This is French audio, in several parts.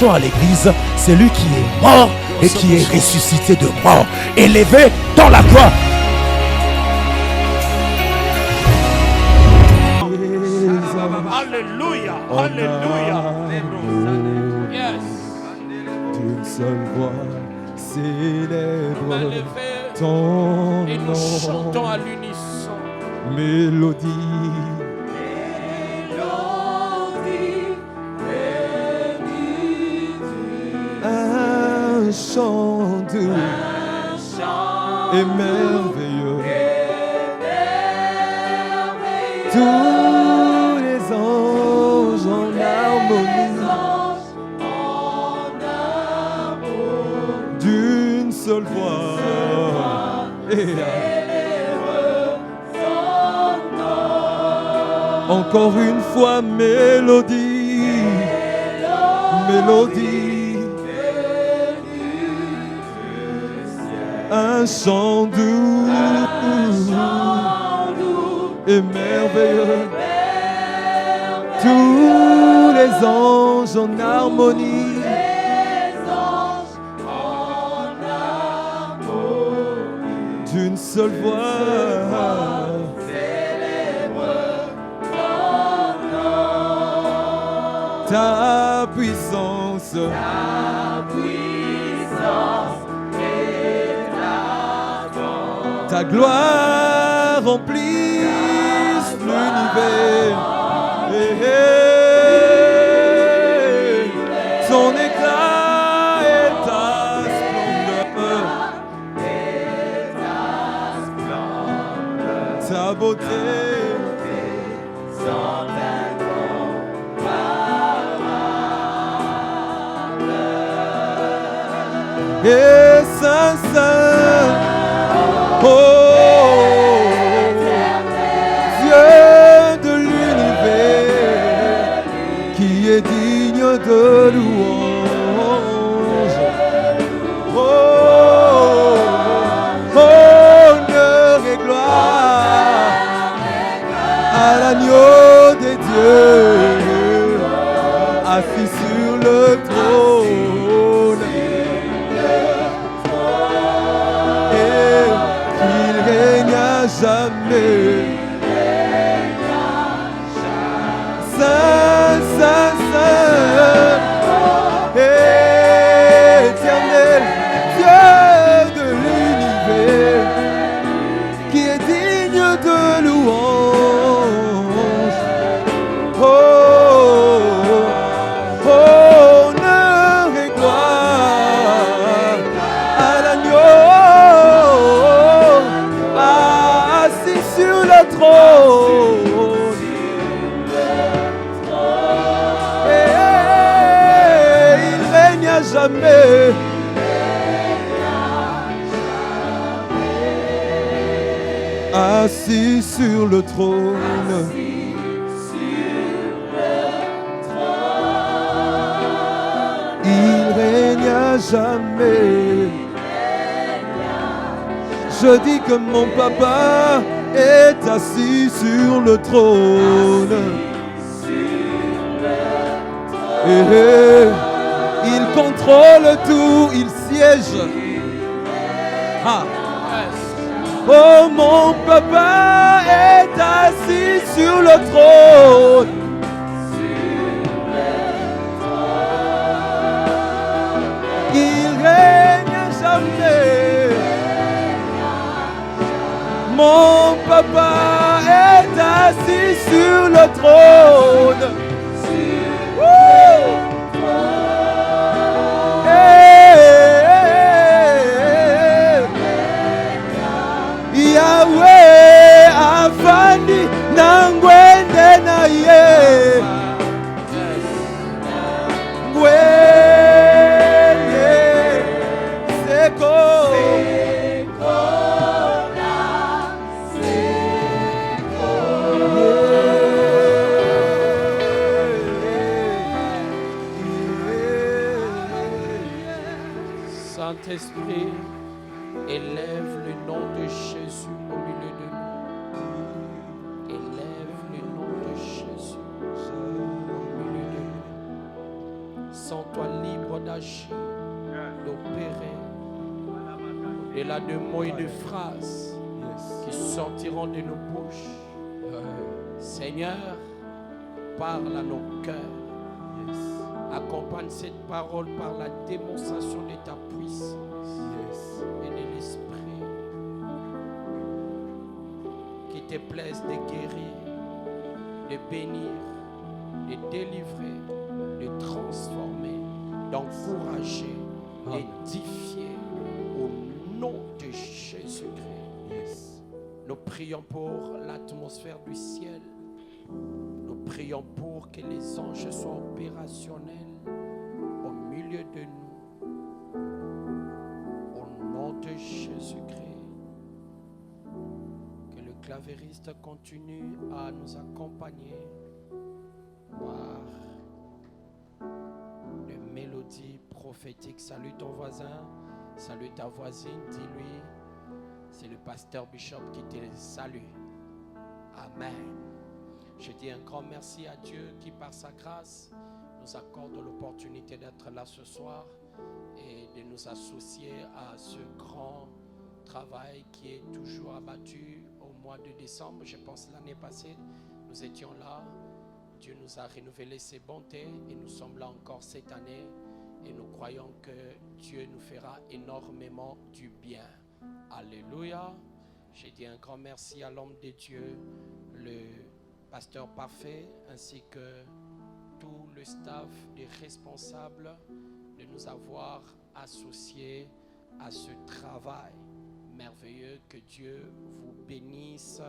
annonçons à l'église, c'est lui qui est mort et qui est ressuscité de mort, élevé dans la gloire. Alléluia, alléluia. Yes. D'une seule voix célèbre ton Et nous nom. chantons à l'unisson. Mélodie. Un chant doux et merveilleux. Tous les anges en harmonie. D'une seule voix. Encore une fois, mélodie. Mélodie. Un chant doux et merveilleux. Tous les anges en harmonie. D'une seule voix. Ta puissance. Ta gloire remplisse l'univers. Ton éclat et ta splendeur. Ta beauté. Et Saint, Saint, oh, Dieu de l'univers, qui est digne de louange. Oh, honneur et gloire à l'agneau des dieux, assis sur le trône. Jamais. Saint, Saint, Saint, éternel Dieu de l'univers, qui est digne de louange. Oh, honneur et gloire à l'agneau. Sur le trône, il règne à jamais. Assis sur le trône, il règne à jamais. Je dis que mon papa est assis sur le trône. Et il contrôle tout, il siège. Ah. Oh, mon papa est assis sur le trône. Il règne à jamais. Mon papa est assis sur le trône. Yahweh afani nangwende na ye. Ngwende seko. Saint-Esprit, élève le nom de Jésus au milieu de nous. Élève le nom de Jésus au milieu de nous. Sens-toi libre. d'agir, d'opérer au-delà de mots et de phrases qui sortiront de nos bouches. Seigneur, parle à nos cœurs. Accompagne cette parole par la démonstration de ta puissance et de l'Esprit. Qu'il te plaise de guérir, de bénir, de délivrer, de transformer, d'encourager, d'édifier au nom de Jésus-Christ. Nous prions pour l'atmosphère du ciel. Nous prions pour que les anges soient opérationnels au milieu de nous. Au nom de Jésus-Christ. Que le clavériste continue à nous accompagner par des mélodies prophétiques. Salue ton voisin, salue ta voisine, dis-lui, c'est le pasteur Bishop qui te salue. Amen. Je dis un grand merci à Dieu qui, par sa grâce, nous accorde l'opportunité d'être là ce soir et de nous associer à ce grand travail qui est toujours abattu au mois de décembre. Je pense l'année passée, nous étions là. Dieu nous a renouvelé ses bontés et nous sommes là encore cette année. Et nous croyons que Dieu nous fera énormément du bien. Alléluia. Je dis un grand merci à l'homme de Dieu, le pasteur parfait, ainsi que tout le staff des responsables de nous avoir associés à ce travail merveilleux. Que Dieu vous bénisse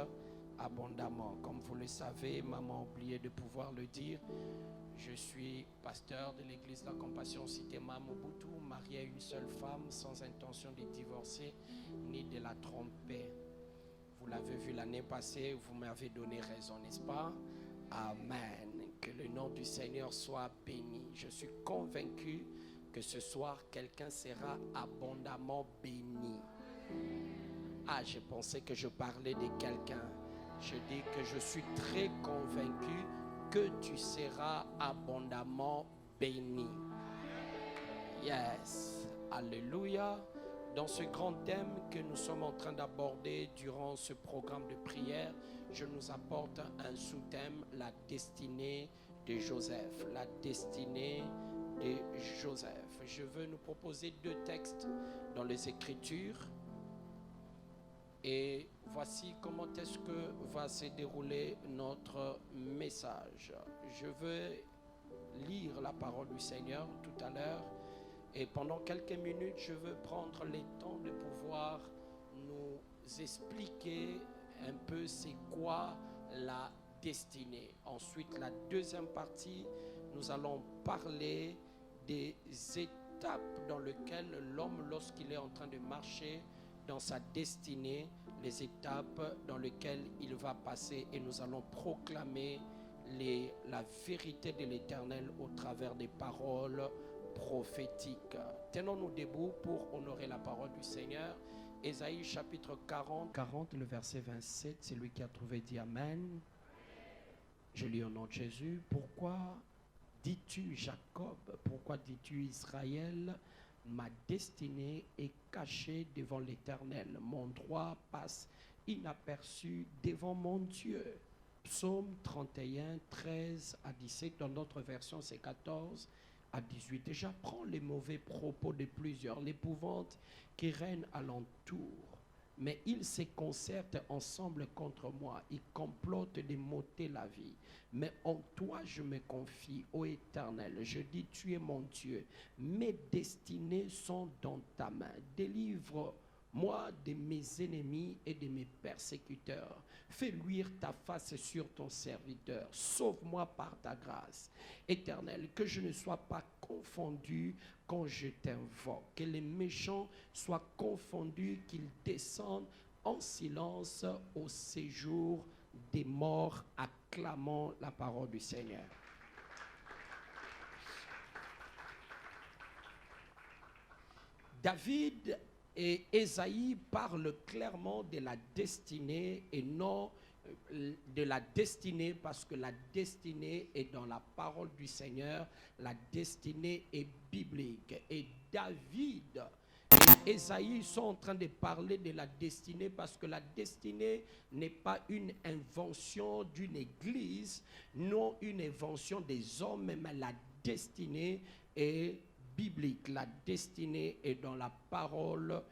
abondamment. Comme vous le savez, maman a oublié de pouvoir le dire, je suis pasteur de l'église de la Compassion Cité Mobutu, marié à une seule femme, sans intention de divorcer ni de la tromper. Vous l'avez vu l'année passée, vous m'avez donné raison, n'est-ce pas? Amen. Que le nom du Seigneur soit béni. Je suis convaincu que ce soir, quelqu'un sera abondamment béni. Ah, je pensais que je parlais de quelqu'un. Je dis que je suis très convaincu que tu seras abondamment béni. Yes. Alléluia. Dans ce grand thème que nous sommes en train d'aborder durant ce programme de prière, je nous apporte un sous-thème, la destinée de Joseph. La destinée de Joseph. Je veux nous proposer 2 textes dans les Écritures. Et voici comment est-ce que va se dérouler notre message. Je veux lire la parole du Seigneur tout à l'heure. Et pendant quelques minutes, je veux prendre le temps de pouvoir nous expliquer un peu c'est quoi la destinée. Ensuite, la deuxième partie, nous allons parler des étapes dans lesquelles l'homme, lorsqu'il est en train de marcher dans sa destinée, les étapes dans lesquelles il va passer, et nous allons proclamer la vérité de l'Éternel au travers des paroles prophétiques. Tenons-nous debout pour honorer la parole du Seigneur. Ésaïe chapitre 40, le verset 27, c'est lui qui a trouvé, dit Amen. Je lis au nom de Jésus. Pourquoi dis-tu Jacob, pourquoi dis-tu Israël, ma destinée est cachée devant l'Éternel, mon droit passe inaperçu devant mon Dieu. Psaume 31, 13 à 17, dans notre version c'est 14 à 18. Et j'apprends les mauvais propos de plusieurs, l'épouvante qui règne alentour. Mais ils se concertent ensemble contre moi, ils complotent de m'ôter la vie. Mais en toi je me confie, ô Éternel. Je dis, tu es mon Dieu. Mes destinées sont dans ta main. Délivre-moi de mes ennemis et de mes persécuteurs. Fais luire ta face sur ton serviteur. Sauve-moi par ta grâce. Éternel, que je ne sois pas confondu quand je t'invoque. Que les méchants soient confondus, qu'ils descendent en silence au séjour des morts, acclamant la parole du Seigneur. David et Ésaïe parlent clairement de la destinée et non de la destinée, parce que la destinée est dans la parole du Seigneur, la destinée est biblique. Et David et Ésaïe sont en train de parler de la destinée, parce que la destinée n'est pas une invention d'une église, non une invention des hommes, mais la destinée est biblique. La destinée est dans la parole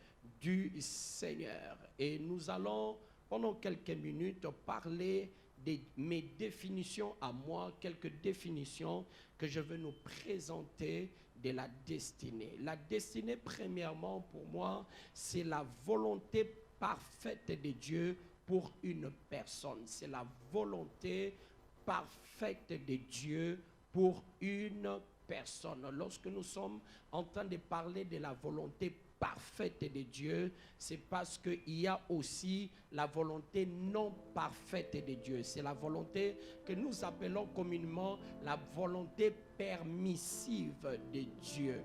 du Seigneur. Et nous allons pendant quelques minutes parler de mes définitions à moi, quelques définitions que je veux nous présenter de la destinée. La destinée, premièrement, pour moi, c'est la volonté parfaite de Dieu pour une personne. C'est la volonté parfaite de Dieu pour une personne. Lorsque nous sommes en train de parler de la volonté parfaite de Dieu, c'est parce qu'il y a aussi la volonté non parfaite de Dieu. C'est la volonté que nous appelons communément la volonté permissive de Dieu.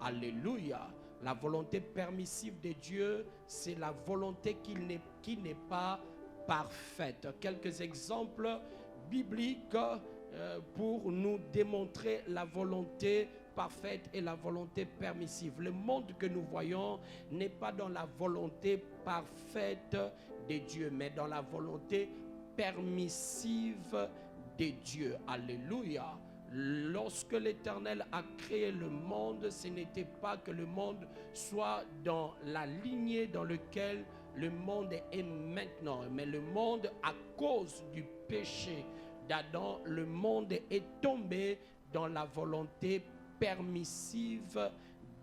Alléluia. La volonté permissive de Dieu, c'est la volonté qui n'est pas parfaite. Quelques exemples bibliques pour nous démontrer la volonté parfaite et la volonté permissive. Le monde que nous voyons n'est pas dans la volonté parfaite de Dieu, mais dans la volonté permissive de Dieu. Alléluia. Lorsque l'Éternel a créé le monde, ce n'était pas que le monde soit dans la lignée dans laquelle le monde est maintenant, mais le monde, à cause du péché d'Adam, le monde est tombé dans la volonté permissive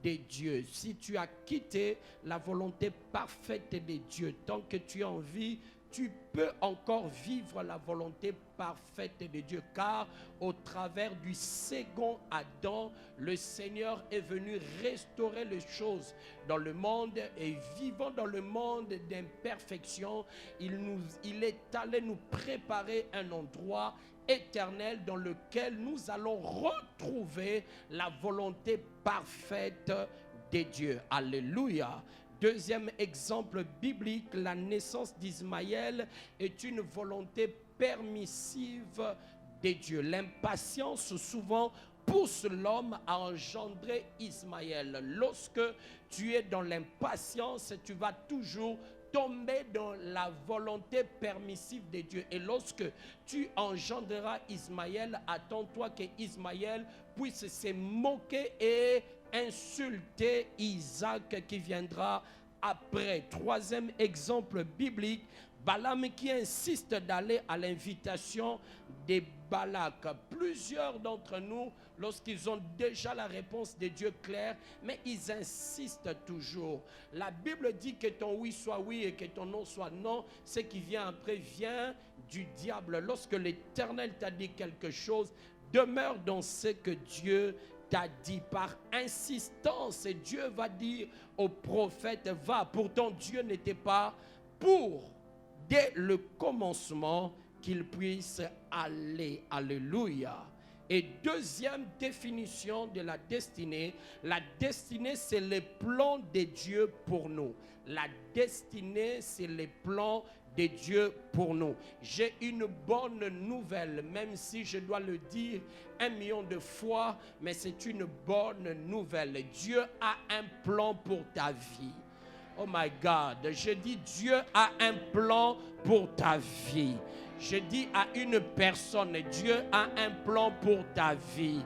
de Dieu. Si tu as quitté la volonté parfaite de Dieu, tant que tu es en vie, tu peux encore vivre la volonté parfaite de Dieu, car au travers du second Adam, le Seigneur est venu restaurer les choses dans le monde, et vivant dans le monde d'imperfection, il est allé nous préparer un endroit éternel dans lequel nous allons retrouver la volonté parfaite de Dieu. Alléluia. Deuxième exemple biblique, la naissance d'Ismaël est une volonté permissive de Dieu. L'impatience souvent pousse l'homme à engendrer Ismaël. Lorsque tu es dans l'impatience, tu vas toujours tomber dans la volonté permissive de Dieu. Et lorsque tu engendreras Ismaël, attends-toi que Ismaël puisse se moquer et insulter Isaac qui viendra après. Troisième exemple biblique, Balaam qui insiste d'aller à l'invitation de Balak. Plusieurs d'entre nous, lorsqu'ils ont déjà la réponse de Dieu claire, mais ils insistent toujours. La Bible dit que ton oui soit oui et que ton non soit non. Ce qui vient après vient du diable. Lorsque l'Éternel t'a dit quelque chose, demeure dans ce que Dieu t'a dit. Par insistance, Dieu va dire au prophète, va. Pourtant, Dieu n'était pas pour, dès le commencement, qu'il puisse aller. Alléluia. Et deuxième définition de la destinée c'est le plan de Dieu pour nous. La destinée, c'est le plan de Dieu pour nous. J'ai une bonne nouvelle, même si je dois le dire 1 million de fois, mais c'est une bonne nouvelle. Dieu a un plan pour ta vie. Oh my God, je dis Dieu a un plan pour ta vie. Je dis à une personne, Dieu a un plan pour ta vie.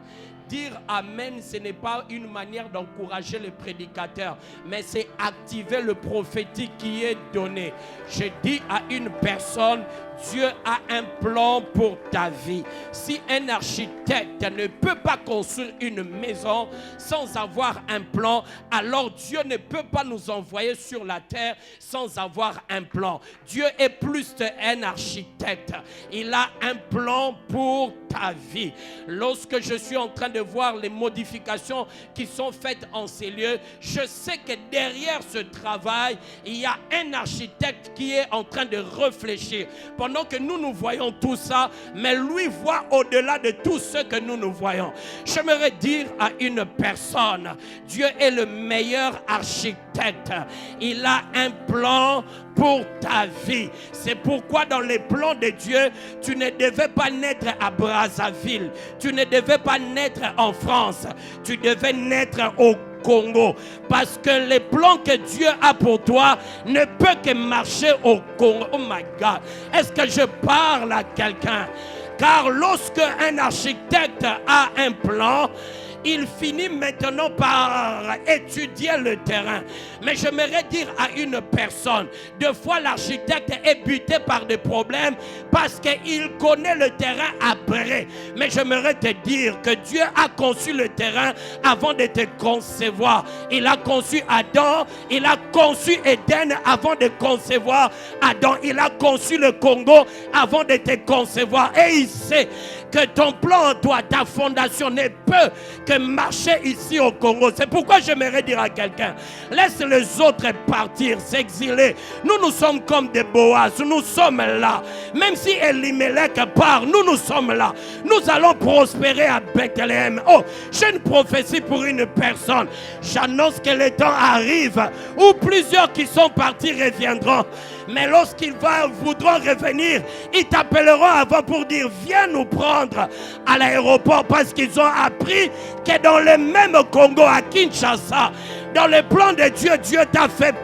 Dire Amen, ce n'est pas une manière d'encourager les prédicateurs, mais c'est activer le prophétique qui est donné. Je dis à une personne, Dieu a un plan pour ta vie. Si un architecte ne peut pas construire une maison sans avoir un plan, alors Dieu ne peut pas nous envoyer sur la terre sans avoir un plan. Dieu est plus qu'un architecte. Il a un plan pour ta vie. Lorsque je suis en train de voir les modifications qui sont faites en ces lieux, je sais que derrière ce travail, il y a un architecte qui est en train de réfléchir. Pendant pendant que nous voyons tout ça, mais lui voit au-delà de tout ce que nous voyons. J'aimerais dire à une personne, Dieu est le meilleur architecte. Il a un plan pour ta vie. C'est pourquoi dans les plans de Dieu, tu ne devais pas naître à Brazzaville. Tu ne devais pas naître en France. Tu devais naître au Congo. Parce que les plans que Dieu a pour toi ne peuvent que marcher au Congo. Oh my God. Est-ce que je parle à quelqu'un? Car lorsque un architecte a un plan, il finit maintenant par étudier le terrain. Mais j'aimerais dire à une personne, deux fois l'architecte est buté par des problèmes parce qu'il connaît le terrain après. Mais j'aimerais te dire que Dieu a conçu le terrain avant de te concevoir. Il a conçu Adam, il a conçu Éden avant de concevoir Adam. Il a conçu le Congo avant de te concevoir. Et il sait que ton plan en toi, ta fondation ne peut que marcher ici au Congo. C'est pourquoi j'aimerais dire à quelqu'un, laisse les autres partir, s'exiler. Nous sommes comme des Boaz, nous sommes là. Même si Elimelech part, nous sommes là. Nous allons prospérer à Bethléem. Oh, j'ai une prophétie pour une personne. J'annonce que le temps arrive où plusieurs qui sont partis reviendront. Mais lorsqu'ils voudront revenir, ils t'appelleront avant pour dire viens nous prendre à l'aéroport, parce qu'ils ont appris que dans le même Congo, à Kinshasa, dans le plan de Dieu, Dieu t'a fait.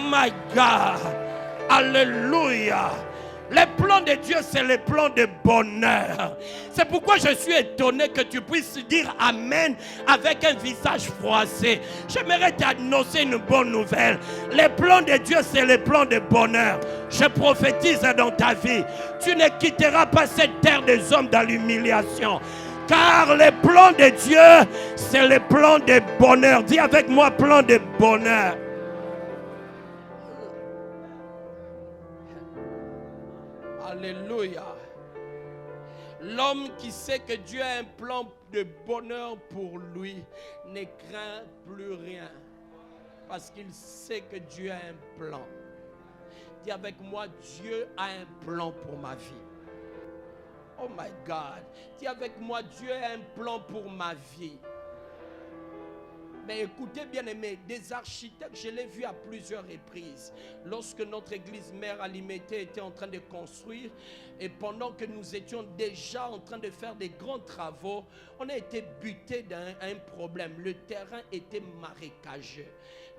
My God, alléluia. Le plan de Dieu, c'est le plan de bonheur. C'est pourquoi je suis étonné que tu puisses dire Amen avec un visage froissé. J'aimerais t'annoncer une bonne nouvelle. Le plan de Dieu, c'est le plan de bonheur. Je prophétise dans ta vie. Tu ne quitteras pas cette terre des hommes dans l'humiliation. Car le plan de Dieu, c'est le plan de bonheur. Dis avec moi, plan de bonheur. Alléluia. L'homme qui sait que Dieu a un plan de bonheur pour lui ne craint plus rien. Parce qu'il sait que Dieu a un plan. Dis avec moi, Dieu a un plan pour ma vie. Oh my God. Dis avec moi, Dieu a un plan pour ma vie. Mais écoutez bien aimé, des architectes, je l'ai vu à plusieurs reprises. Lorsque notre église mère à Limité était en train de construire, et pendant que nous étions déjà en train de faire des grands travaux, on a été buté d'un problème. Le terrain était marécageux.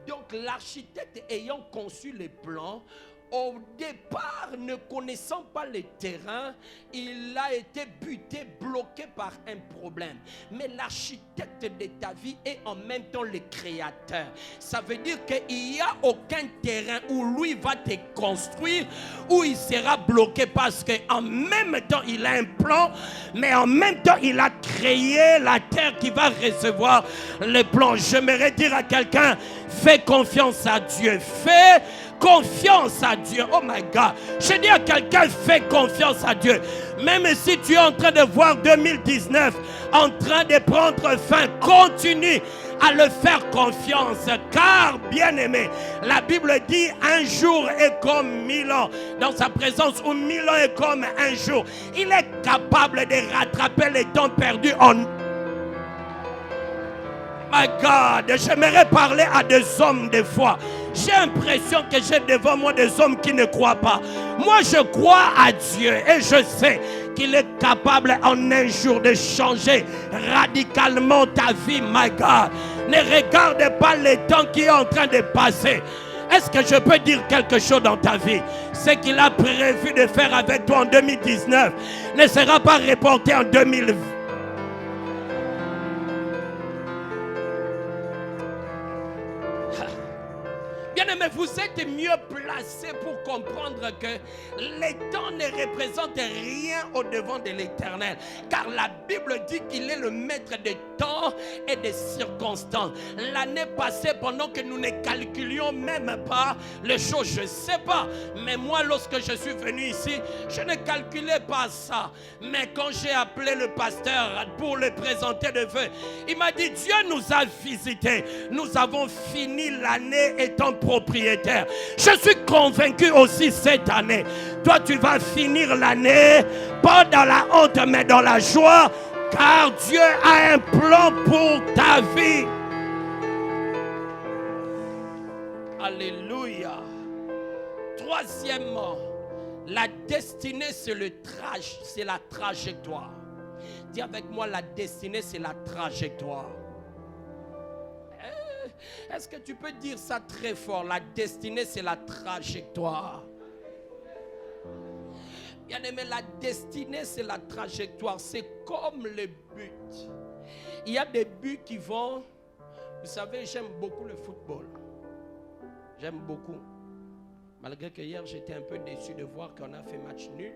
Donc l'architecte ayant conçu les plans, au départ, ne connaissant pas le terrain, il a été buté, bloqué par un problème. Mais l'architecte de ta vie est en même temps le créateur. Ça veut dire qu'il n'y a aucun terrain où lui va te construire, où il sera bloqué, parce qu'en même temps, il a un plan, mais en même temps, il a créé la terre qui va recevoir le plan. J'aimerais dire à quelqu'un, fais confiance à Dieu. Fais confiance à Dieu. Oh my God. Je dis à quelqu'un, fais confiance à Dieu. Même si tu es en train de voir 2019 en train de prendre fin, continue à le faire confiance. Car, bien aimé, la Bible dit un jour est comme 1000 ans. Dans sa présence, où 1000 ans est comme un jour. Il est capable de rattraper les temps perdus en... My God, j'aimerais parler à des hommes des fois. J'ai l'impression que j'ai devant moi des hommes qui ne croient pas. Moi, je crois à Dieu et je sais qu'il est capable en un jour de changer radicalement ta vie, my God. Ne regarde pas le temps qui est en train de passer. Est-ce que je peux dire quelque chose dans ta vie? Ce qu'il a prévu de faire avec toi en 2019 ne sera pas reporté en 2020. Bien-aimés, vous êtes mieux placés pour comprendre que les temps ne représentent rien au-devant de l'Éternel. Car la Bible dit qu'il est le maître des temps et des circonstances. L'année passée, pendant que nous ne calculions même pas les choses, je ne sais pas. Mais moi, lorsque je suis venu ici, je ne calculais pas ça. Mais quand j'ai appelé le pasteur pour le présenter de vœux, il m'a dit, Dieu nous a visités. Nous avons fini l'année étant propriétaire. Je suis convaincu aussi cette année Toi, tu vas finir l'année, pas dans la honte, mais dans la joie, car Dieu a un plan pour ta vie. Alléluia. Troisièmement, la destinée, c'est la trajectoire. Dis avec moi, la destinée, c'est la trajectoire. Est-ce que tu peux dire ça très fort? La destinée, c'est la trajectoire. Bien aimé, la destinée, c'est la trajectoire. C'est comme le but. Il y a des buts qui vont... Vous savez, j'aime beaucoup le football. J'aime beaucoup. Malgré que hier, j'étais un peu déçu de voir qu'on a fait match nul.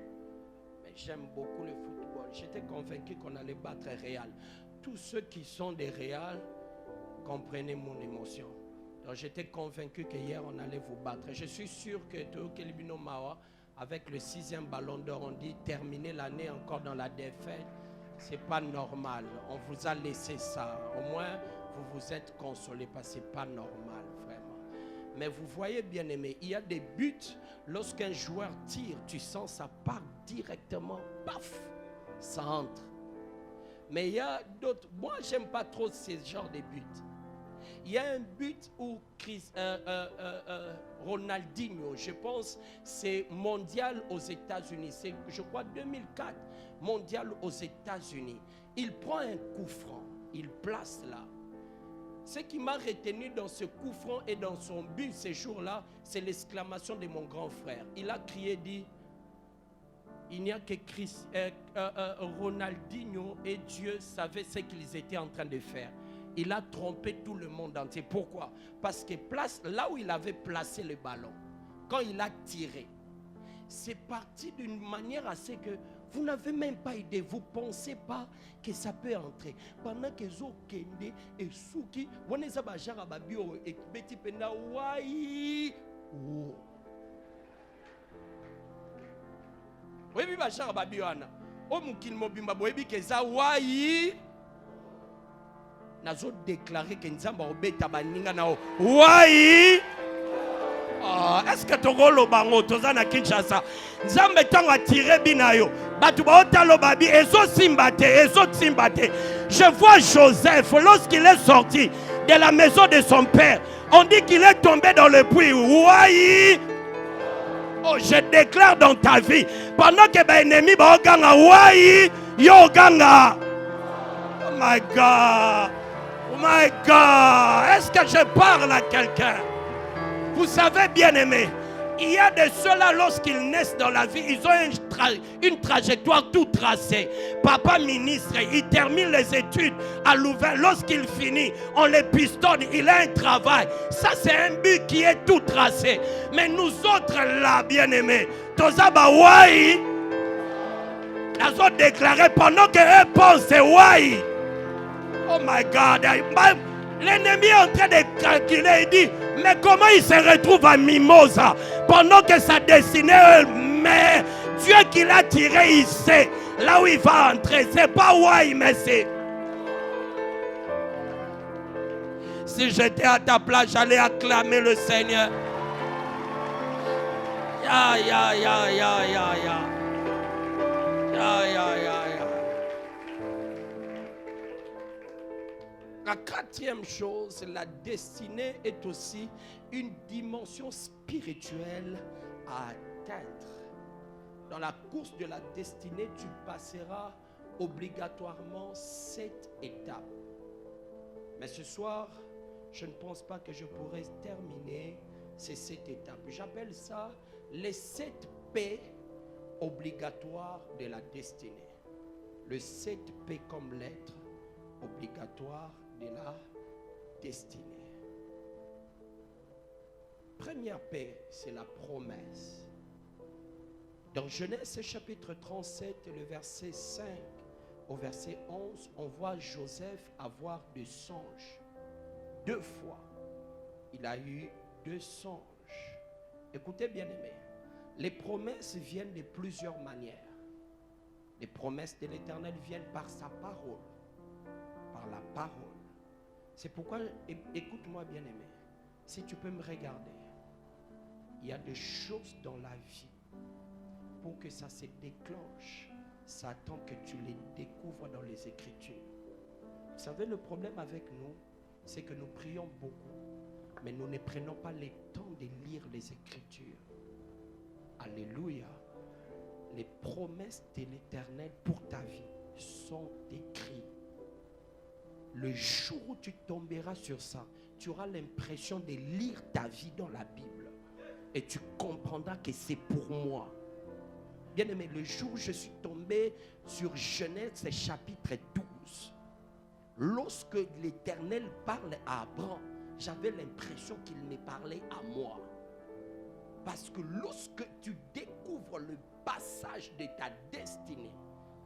Mais j'aime beaucoup le football. J'étais convaincu qu'on allait battre Real. Tous ceux qui sont des Real, comprenez mon émotion. Donc j'étais convaincu qu'hier, on allait vous battre. Je suis sûr que Teo Kelibino Mawa, avec le 6e ballon d'or, on dit terminer l'année encore dans la défaite. C'est pas normal. On vous a laissé ça. Au moins, vous vous êtes consolé parce que c'est pas normal, vraiment. Mais vous voyez, bien aimé, il y a des buts. Lorsqu'un joueur tire, tu sens ça part directement. Paf, ça entre. Mais il y a d'autres. Moi, j'aime pas trop ce genre de buts. Il y a un but où Ronaldinho, je pense, c'est mondial aux États-Unis. C'est, je crois, 2004, mondial aux États-Unis. Il prend un coup franc, il place là. Ce qui m'a retenu dans ce coup franc et dans son but ces jours-là, c'est l'exclamation de mon grand frère. Il a crié, dit, il n'y a que Ronaldinho et Dieu savaient ce qu'ils étaient en train de faire. Il a trompé tout le monde entier. Pourquoi? Parce que là où il avait placé le ballon, quand il a tiré, c'est parti d'une manière assez que vous n'avez même pas idée. Vous ne pensez pas que ça peut entrer. Pendant que zo kende et souki, waneza bajara babio et beti penda wai. Oui, bajara babio ana. O mukil mobimba boebi keza wai. Nazo déclaré que Nzamba obeta baninga nao. Wai. Est-ce que tu as le bango tozana Kinshasa? Nzambe tanga tiré binayo. Batu baota lo babi ezo simbate. Je vois Joseph lorsqu'il est sorti de la maison de son père. On dit qu'il est tombé dans le puits. Wai. Oh, je déclare dans ta vie pendant que ba ennemi ba ganga wai yo ganga. Oh my God. Oh my God. Est-ce que je parle à quelqu'un? Vous savez, bien aimé, il y a de ceux-là, lorsqu'ils naissent dans la vie, ils ont une trajectoire tout tracée. Papa ministre, il termine les études à Louvain. Lorsqu'il finit, on les pistonne, il a un travail. Ça, c'est un but qui est tout tracé. Mais nous autres, là, bien aimés, Tozaba Wai, ils ont déclaré pendant qu'eux pensent, Wai. Oh my God. L'ennemi est en train de calculer. Il dit, mais comment il se retrouve à Mimosa pendant que sa destinée, mais Dieu qui l'a tiré, il sait là où il va entrer. C'est pas Wai, mais c'est. Si j'étais à ta place, j'allais acclamer le Seigneur. Ya, ya, ya, ya, ya, ya. Ya, ya, ya, ya. La quatrième chose, la destinée est aussi une dimension spirituelle à atteindre. Dans la course de la destinée, tu passeras obligatoirement 7 étapes. Mais ce soir, je ne pense pas que je pourrai terminer ces 7 étapes. J'appelle ça les 7 P obligatoires de la destinée. Le 7 P comme lettre obligatoire de la destinée. Première paix, c'est la promesse. Dans Genèse chapitre 37, le verset 5 au verset 11, on voit Joseph avoir 2 songes. 2 fois, il a eu 2 songes. Écoutez bien aimé, les promesses viennent de plusieurs manières. Les promesses de l'Éternel viennent par sa parole. Par la parole. C'est pourquoi, écoute-moi bien aimé, si tu peux me regarder, il y a des choses dans la vie pour que ça se déclenche, ça attend que tu les découvres dans les Écritures. Vous savez, le problème avec nous, c'est que nous prions beaucoup, mais nous ne prenons pas le temps de lire les Écritures. Alléluia. Les promesses de l'Éternel pour ta vie sont écrites. Le jour où tu tomberas sur ça, tu auras l'impression de lire ta vie dans la Bible. Et tu comprendras que c'est pour moi. Bien aimé, le jour où je suis tombé sur Genèse chapitre 12, lorsque l'Éternel parle à Abraham, j'avais l'impression qu'il me parlait à moi. Parce que lorsque tu découvres le passage de ta destinée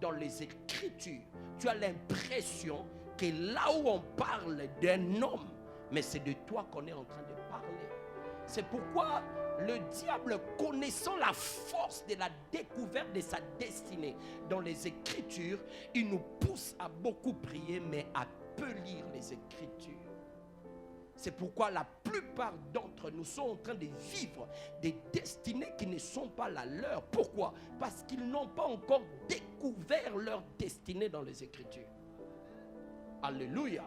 dans les Écritures, tu as l'impression que là où on parle d'un homme, mais c'est de toi qu'on est en train de parler. C'est pourquoi le diable, connaissant la force de la découverte de sa destinée dans les Écritures, il nous pousse à beaucoup prier, mais à peu lire les Écritures. C'est pourquoi la plupart d'entre nous sont en train de vivre des destinées qui ne sont pas la leur. Pourquoi? Parce qu'ils n'ont pas encore découvert leur destinée dans les Écritures. Alléluia.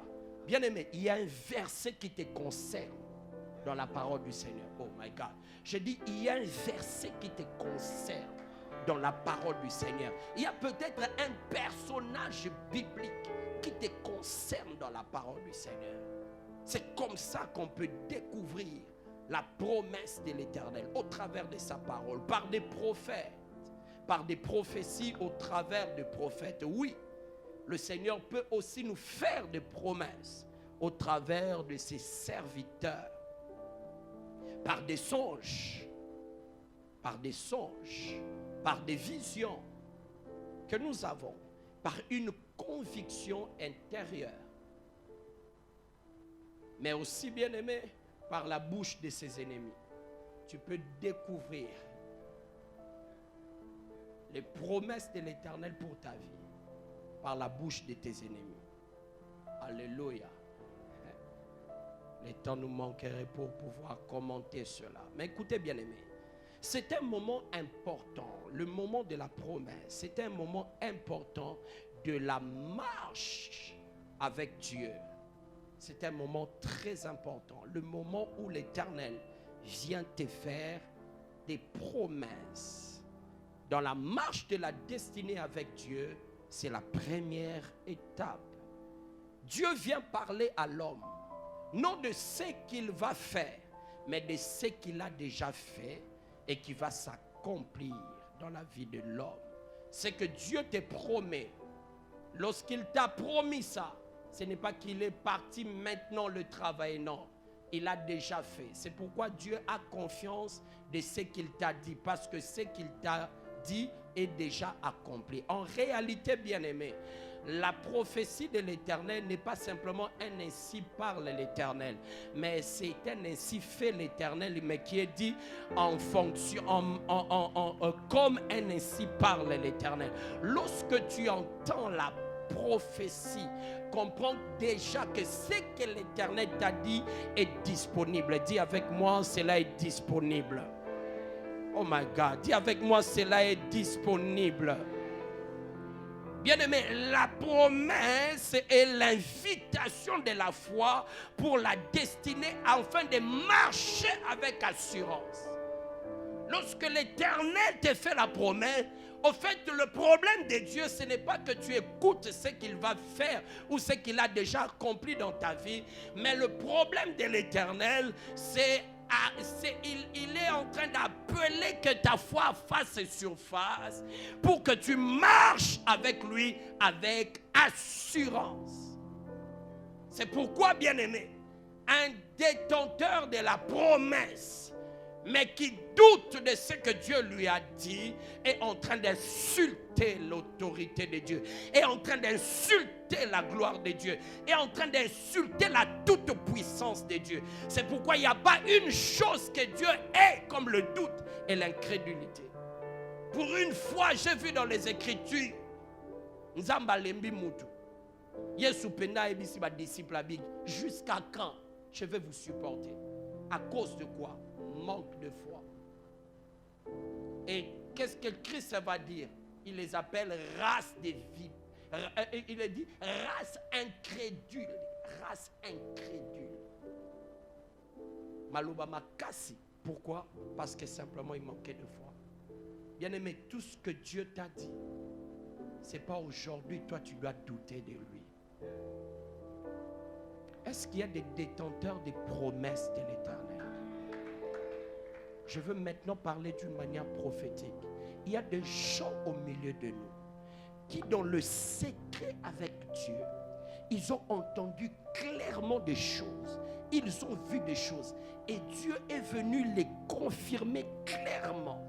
Bien-aimé, il y a un verset qui te concerne dans la parole du Seigneur. Oh my God. Je dis, il y a un verset qui te concerne dans la parole du Seigneur. Il y a peut-être un personnage biblique qui te concerne dans la parole du Seigneur. C'est comme ça qu'on peut découvrir la promesse de l'Éternel au travers de sa parole, par des prophètes, par des prophéties au travers des prophètes. Oui, le Seigneur peut aussi nous faire des promesses au travers de ses serviteurs, par des songes, par des visions que nous avons, par une conviction intérieure. Mais aussi, bien aimé, par la bouche de ses ennemis. Tu peux découvrir les promesses de l'Éternel pour ta vie par la bouche de tes ennemis. Alléluia. Le temps nous manquerait pour pouvoir commenter cela. Mais écoutez, bien aimé, c'est un moment important, le moment de la promesse. C'est un moment important de la marche avec Dieu. C'est un moment très important, le moment où l'Éternel vient te faire des promesses. Dans la marche de la destinée avec Dieu, c'est la première étape. Dieu vient parler à l'homme, non de ce qu'il va faire, mais de ce qu'il a déjà fait et qui va s'accomplir dans la vie de l'homme. C'est que Dieu te promet, lorsqu'il t'a promis ça, ce n'est pas qu'il est parti maintenant le travail, non. Il a déjà fait. C'est pourquoi Dieu a confiance de ce qu'il t'a dit. Parce que ce qu'il t'a dit est déjà accompli. En réalité, bien-aimé, la prophétie de l'Éternel n'est pas simplement un ainsi parle l'Éternel. Mais c'est un ainsi fait l'Éternel, mais qui est dit en fonction, comme un ainsi parle l'Éternel. Lorsque tu entends la prophétie, comprends déjà que ce que l'Éternel t'a dit est disponible. Dis avec moi, cela est disponible. Oh my God, dis avec moi, cela est disponible. Bien-aimé, la promesse est l'invitation de la foi pour la destinée afin de marcher avec assurance. Lorsque l'Éternel te fait la promesse, au fait, le problème de Dieu, ce n'est pas que tu écoutes ce qu'il va faire ou ce qu'il a déjà accompli dans ta vie, mais le problème de l'Éternel, il est en train d'appeler que ta foi fasse surface pour que tu marches avec lui avec assurance. C'est pourquoi, bien-aimé, un détenteur de la promesse, mais qui doute de ce que Dieu lui a dit, est en train d'insulter l'autorité de Dieu, est en train d'insulter la gloire de Dieu, est en train d'insulter la toute-puissance de Dieu. C'est pourquoi il n'y a pas une chose que Dieu est comme le doute et l'incrédulité. Pour une fois, j'ai vu dans les Écritures, Nzamba lembi mutu. Yesu penda ebisi ba disciple big. Jusqu'à quand je vais vous supporter? À cause de quoi? Manque de foi. Et qu'est-ce que Christ va dire? Il les appelle race des vies. Il a dit race incrédule. Race incrédule. Malouba Makasi. Pourquoi? Parce que simplement il manquait de foi. Bien-aimé, tout ce que Dieu t'a dit, c'est pas aujourd'hui, toi tu dois douter de lui. Est-ce qu'il y a des détenteurs des promesses de l'Éternel? Je veux maintenant parler d'une manière prophétique. Il y a des gens au milieu de nous qui, dans le secret avec Dieu, ils ont entendu clairement des choses. Ils ont vu des choses. Et Dieu est venu les confirmer clairement,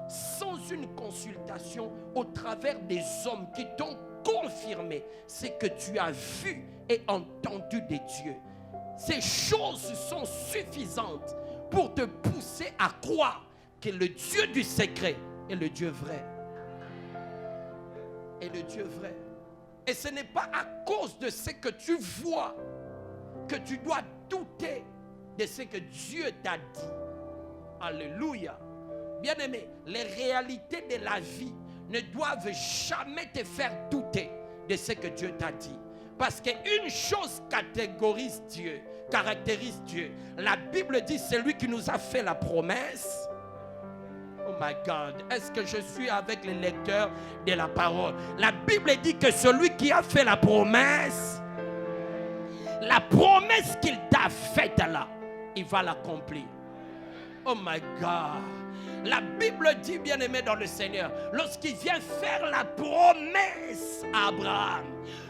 sans une consultation, au travers des hommes qui t'ont confirmé ce que tu as vu et entendu des dieux. Ces choses sont suffisantes pour te pousser à croire que le Dieu du secret est le Dieu vrai. Et le Dieu vrai. Et ce n'est pas à cause de ce que tu vois que tu dois douter de ce que Dieu t'a dit. Alléluia. Bien-aimé, les réalités de la vie ne doivent jamais te faire douter de ce que Dieu t'a dit. Parce qu'une chose caractérise Dieu. La Bible dit, c'est lui qui nous a fait la promesse. Oh my God, est-ce que je suis avec les lecteurs de la parole? La Bible dit que celui qui a fait la promesse qu'il t'a faite là, il va l'accomplir. Oh my God. La Bible dit, bien-aimé dans le Seigneur, lorsqu'il vient faire la promesse à Abraham,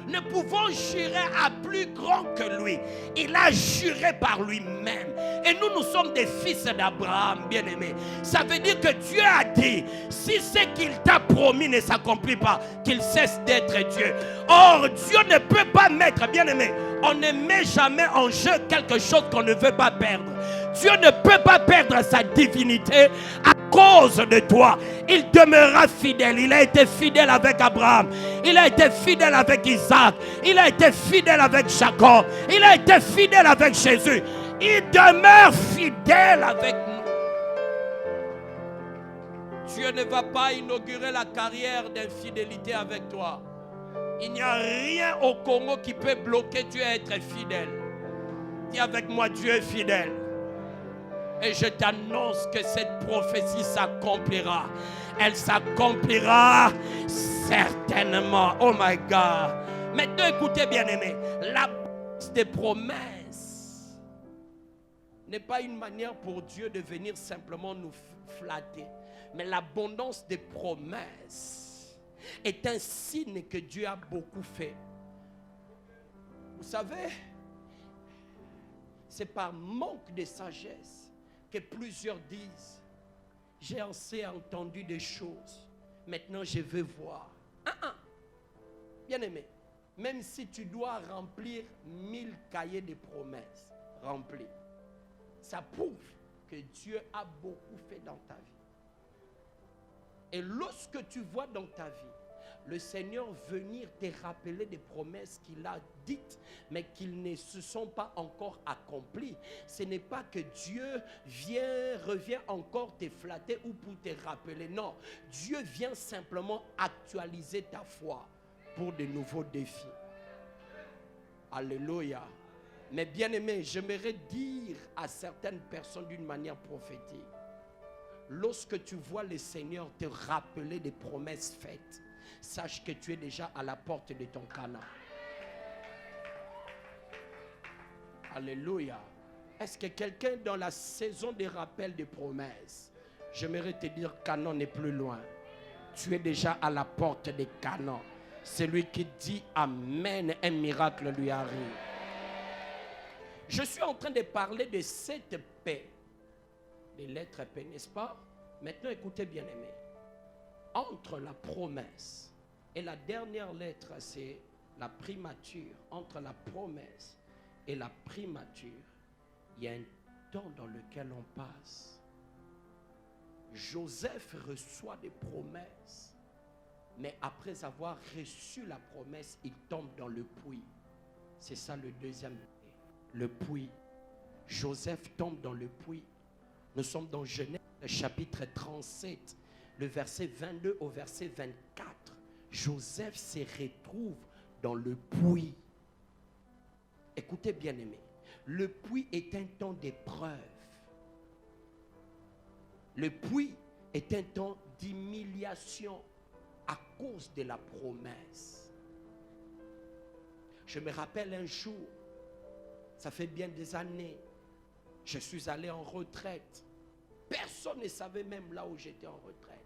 ne pouvons jurer à plus grand que lui. Il a juré par lui-même. Et nous sommes des fils d'Abraham, bien-aimé. Ça veut dire que Dieu a dit, si ce qu'il t'a promis ne s'accomplit pas, qu'il cesse d'être Dieu. Or, Dieu ne peut pas mettre, bien-aimé, on ne met jamais en jeu quelque chose qu'on ne veut pas perdre. Dieu ne peut pas perdre sa divinité à cause de toi. Il demeurera fidèle. Il a été fidèle avec Abraham. Il a été fidèle avec Isaac. Il a été fidèle avec Jacob. Il a été fidèle avec Jésus. Il demeure fidèle avec nous. Dieu ne va pas inaugurer la carrière d'infidélité avec toi. Il n'y a rien au Congo qui peut bloquer Dieu à être fidèle. Dis avec moi, Dieu est fidèle. Et je t'annonce que cette prophétie s'accomplira. Elle s'accomplira certainement. Oh my God. Maintenant, écoutez, bien-aimés. L'abondance des promesses n'est pas une manière pour Dieu de venir simplement nous flatter. Mais l'abondance des promesses est un signe que Dieu a beaucoup fait. Vous savez, c'est par manque de sagesse que plusieurs disent, j'ai assez entendu des choses, maintenant je veux voir. Bien aimé, même si tu dois remplir 1000 cahiers de promesses, remplis, ça prouve que Dieu a beaucoup fait dans ta vie. Et lorsque tu vois dans ta vie le Seigneur venir te rappeler des promesses qu'il a dites, mais qui ne se sont pas encore accomplies, ce n'est pas que Dieu revient encore te flatter ou pour te rappeler. Non, Dieu vient simplement actualiser ta foi pour de nouveaux défis. Alléluia. Mais bien aimé, j'aimerais dire à certaines personnes d'une manière prophétique, lorsque tu vois le Seigneur te rappeler des promesses faites, sache que tu es déjà à la porte de ton Canaan. Alléluia. Est-ce que quelqu'un dans la saison des rappels des promesses, j'aimerais te dire, Canaan n'est plus loin. Tu es déjà à la porte de Canaan. Celui qui dit Amen, un miracle lui arrive. Je suis en train de parler de cette paix, des lettres paix, n'est-ce pas? Maintenant, écoutez bien aimé. Entre la promesse et la dernière lettre, c'est la primature. Entre la promesse et la primature, il y a un temps dans lequel on passe. Joseph reçoit des promesses, mais après avoir reçu la promesse, il tombe dans le puits. C'est ça le deuxième, le puits. Joseph tombe dans le puits. Nous sommes dans Genèse chapitre 37, le verset 22 au verset 24, Joseph se retrouve dans le puits. Écoutez bien aimé, le puits est un temps d'épreuve. Le puits est un temps d'humiliation à cause de la promesse. Je me rappelle un jour, ça fait bien des années, je suis allé en retraite. Personne ne savait même là où j'étais en retraite.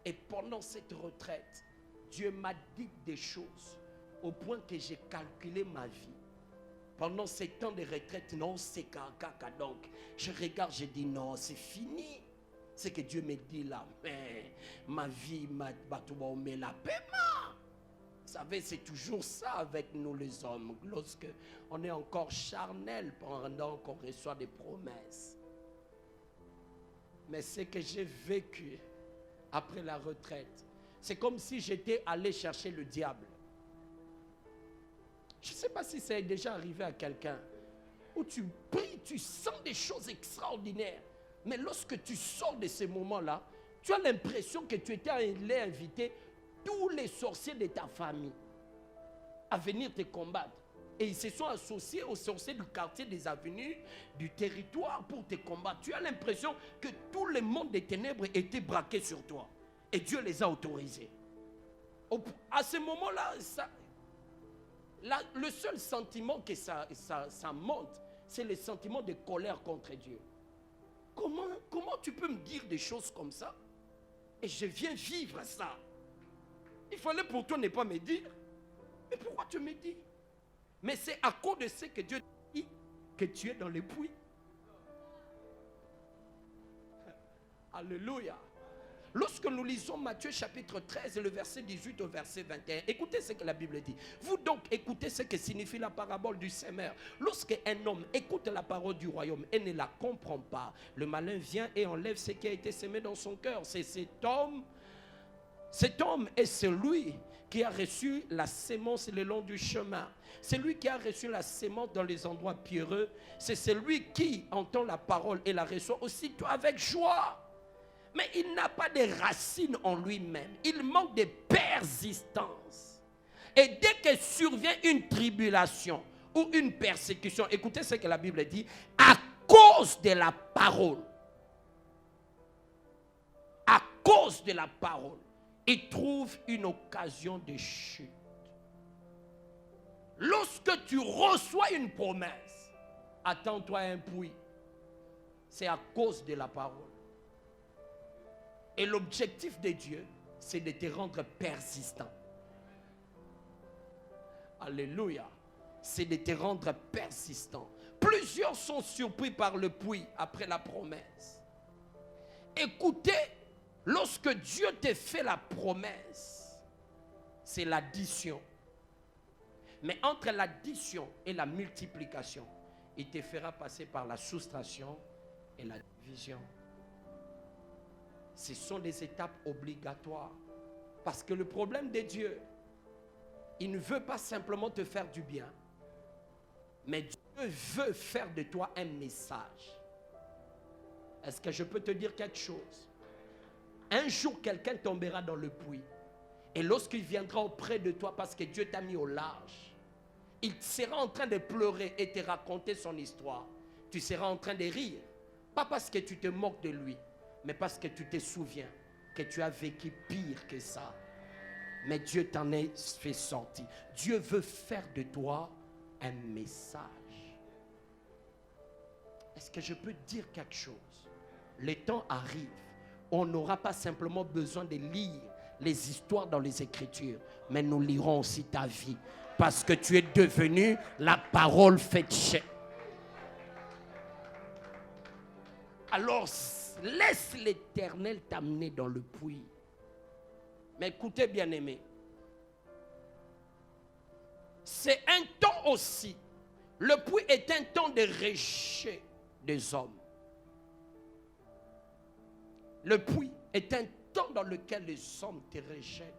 Et pendant cette retraite, Dieu m'a dit des choses au point que j'ai calculé ma vie. Pendant ces temps de retraite, non, c'est caca. Donc, je regarde, je dis non, c'est fini. C'est que Dieu me dit là, mais ma vie, mais la paiement. Vous savez, c'est toujours ça avec nous les hommes. Lorsque on est encore charnel pendant qu'on reçoit des promesses. Mais ce que j'ai vécu après la retraite, c'est comme si j'étais allé chercher le diable. Je ne sais pas si ça est déjà arrivé à quelqu'un, où tu pries, tu sens des choses extraordinaires. Mais lorsque tu sors de ces moments-là, tu as l'impression que tu étais allé inviter tous les sorciers de ta famille à venir te combattre. Et ils se sont associés aux sorciers du quartier, des avenues, du territoire pour te combattre. Tu as l'impression que tout le monde des ténèbres était braqué sur toi. Et Dieu les a autorisés. À ce moment-là, le seul sentiment que ça monte, c'est le sentiment de colère contre Dieu. Comment tu peux me dire des choses comme ça? Et je viens vivre ça. Il fallait pour toi ne pas me dire. Mais pourquoi tu me dis? Mais c'est à cause de ce que Dieu dit que tu es dans le puits. Alléluia. Lorsque nous lisons Matthieu chapitre 13, le verset 18 au verset 21, écoutez ce que la Bible dit. Vous donc écoutez ce que signifie la parabole du semeur. Lorsque un homme écoute la parole du royaume et ne la comprend pas, le malin vient et enlève ce qui a été semé dans son cœur. C'est cet homme est celui qui a reçu la sémence le long du chemin. C'est lui qui a reçu la sémence dans les endroits pierreux. C'est celui qui entend la parole et la reçoit aussitôt avec joie. Mais il n'a pas de racines en lui-même. Il manque de persistance. Et dès que survient une tribulation ou une persécution, écoutez ce que la Bible dit, à cause de la parole. À cause de la parole, il trouve une occasion de chute. Lorsque tu reçois une promesse, attends-toi à un puits. C'est à cause de la parole. Et l'objectif de Dieu, c'est de te rendre persistant. Alléluia. C'est de te rendre persistant. Plusieurs sont surpris par le puits après la promesse. Écoutez, lorsque Dieu te fait la promesse, c'est l'addition. Mais entre l'addition et la multiplication, il te fera passer par la soustraction et la division. Ce sont des étapes obligatoires. Parce que le problème de Dieu, il ne veut pas simplement te faire du bien. Mais Dieu veut faire de toi un message. Est-ce que je peux te dire quelque chose? Un jour, quelqu'un tombera dans le puits. Et lorsqu'il viendra auprès de toi parce que Dieu t'a mis au large, il sera en train de pleurer et te raconter son histoire. Tu seras en train de rire. Pas parce que tu te moques de lui, mais parce que tu te souviens que tu as vécu pire que ça. Mais Dieu t'en a fait sortir. Dieu veut faire de toi un message. Est-ce que je peux dire quelque chose? Le temps arrive. On n'aura pas simplement besoin de lire les histoires dans les Écritures, mais nous lirons aussi ta vie. Parce que tu es devenu la parole faite chair. Alors, laisse l'Éternel t'amener dans le puits. Mais écoutez, bien-aimés, c'est un temps aussi. Le puits est un temps de rejet des hommes. Le puits est un temps dans lequel les hommes te rejettent.